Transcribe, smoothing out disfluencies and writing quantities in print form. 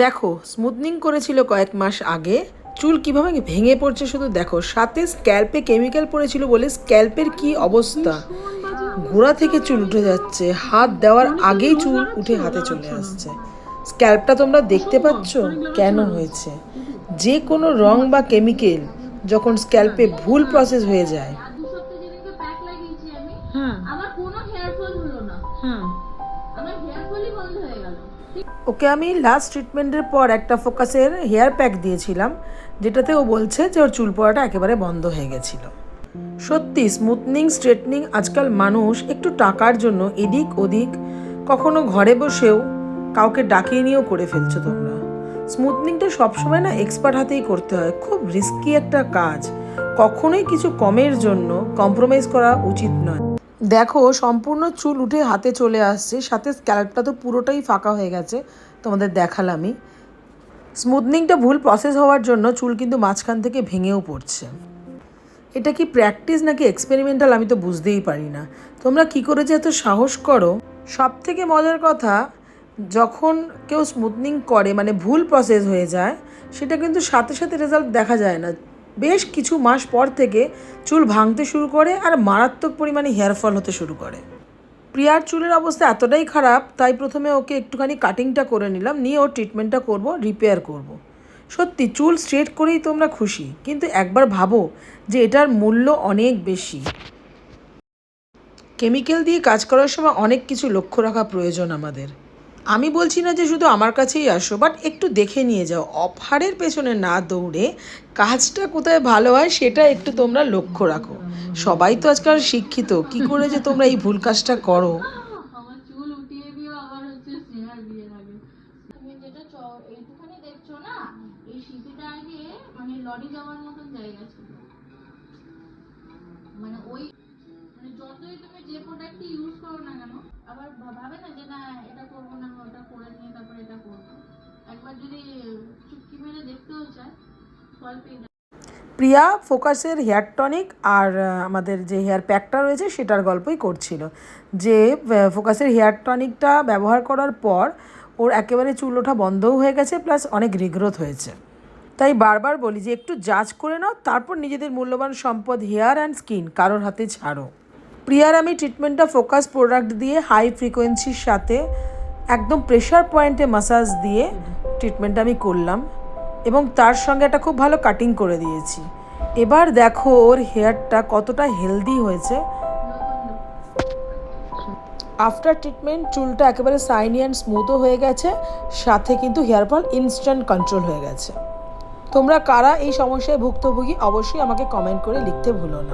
দেখো স্মুথনিং করেছিল কয়েক মাস আগে, চুল কিভাবে ভেঙে পড়ছে শুধু দেখো, সাথে স্ক্যাল্পে কেমিক্যাল পড়েছিল বলে স্ক্যাল্পের কি অবস্থা, গোড়া থেকে চুল উঠে যাচ্ছে, হাত দেওয়ার আগেই চুল উঠে হাতে চলে আসছে। স্ক্যাল্পটা তোমরা দেখতে পাচ্ছ কেন হয়েছে? যে কোনো রং বা কেমিক্যাল যখন স্ক্যাল্পে ভুল প্রসেস হয়ে যায়, ওকে আমি লাস্ট ট্রিটমেন্টের পর একটা ফোকাসের হেয়ার প্যাক দিয়েছিলাম, যেটাতে ও বলছে যে ওর চুল পড়াটা একেবারে বন্ধ হয়ে গেছিলো। সত্যি স্মুথনিং স্ট্রেটনিং আজকাল মানুষ একটু টাকার জন্য এদিক ওদিক, কখনো ঘরে বসেও কাউকে ডাকিয়ে নিয়েও করে ফেলছো তোমরা। স্মুথনিংটা সবসময় না এক্সপার্ট হাতেই করতে হয়, খুব রিস্কি একটা কাজ, কখনোই কিছু কমের জন্য কম্প্রোমাইজ করা উচিত নয়। দেখো সম্পূর্ণ চুল উঠে হাতে চলে আসছে, সাথে স্ক্যাল্পটা তো পুরোটাই ফাঁকা হয়ে গেছে, তোমাদের দেখালামই। স্মুথনিংটা ভুল প্রসেস হওয়ার জন্য চুল কিন্তু মাঝখান থেকে ভেঙেও পড়ছে। এটা কি প্র্যাকটিস নাকি এক্সপেরিমেন্টাল আমি তো বুঝতেই পারি না। তোমরা কি করে যে এত সাহস করো? সব থেকে মজার কথা, যখন কেউ স্মুথনিং করে মানে ভুল প্রসেস হয়ে যায়, সেটা কিন্তু সাথে সাথে রেজাল্ট দেখা যায় না, বেশ কিছু মাস পর থেকে চুল ভাঙতে শুরু করে আর মারাত্মক পরিমাণে হেয়ার ফল হতে শুরু করে। প্রিয়ার চুলের অবস্থা এতটাই খারাপ, তাই প্রথমে ওকে একটুখানি কাটিংটা করে নিলাম, নিয়ে ওর ট্রিটমেন্টটা করব, রিপেয়ার করব। সত্যি চুল স্ট্রেট করেই তোমরা খুশি, কিন্তু একবার ভাবো যে এটার মূল্য অনেক বেশি। কেমিক্যাল দিয়ে কাজ করার সময় অনেক কিছু লক্ষ্য রাখা প্রয়োজন আমাদের। আমি বলছি না যে শুধু আমার কাছেই আসো, বাট একটু দেখে নিয়ে যাও, অফারের পেছনে না দৌড়ে কাজটা কোথায় ভালো হয় সেটা একটু তোমরা লক্ষ্য রাখো। সবাই তো আজকাল শিক্ষিত, কি করে যে তোমরা এই ভুল কাজটা করো। লরি যাওয়ার মতন জায়গা ছিল, মানে ওই মানে যতই তুমি যে প্রোডাক্টই ইউজ করো না কেন, আবার ভাবে না যে না এটা করবো না, ওটা করে নিয়ে তারপরে এটা করবো, একবার যদি চুটকি মেরে দেখতেও চায় ফল পেয়ে যায়। প্রিয়া ফোকাসের হেয়ার টনিক আর আমাদের যে হেয়ার প্যাকটা রয়েছে সেটার গল্পই করছিল, যে ফোকাসের হেয়ার টনিকটা ব্যবহার করার পর ওর একেবারে চুল ওঠা বন্ধও হয়ে গেছে, প্লাস অনেক রিগ্রোথ হয়েছে। তাই বারবার বলি যে একটু যাচ করে নাও, তারপর নিজেদের মূল্যবান সম্পদ হেয়ার অ্যান্ড স্কিন কারোর হাতে ছাড়ো। প্রিয়ার আমি ট্রিটমেন্টটা ফোকাস প্রোডাক্ট দিয়ে হাই ফ্রিকোয়েন্সির সাথে একদম প্রেশার পয়েন্টে মাসাজ দিয়ে ট্রিটমেন্টটা আমি করলাম, এবং তার সঙ্গে একটা খুব ভালো কাটিং করে দিয়েছি। এবার দেখো ওর হেয়ারটা কতটা হেলদি হয়েছে। আফটার ট্রিটমেন্ট চুলটা একেবারে শাইনি অ্যান্ড স্মুথও হয়ে গেছে, সাথে কিন্তু হেয়ার ফল ইনস্ট্যান্ট কন্ট্রোল হয়ে গেছে। তোমরা কারা এই সমস্যায় ভুক্তভোগী অবশ্যই আমাকে কমেন্ট করে লিখতে ভুলো না।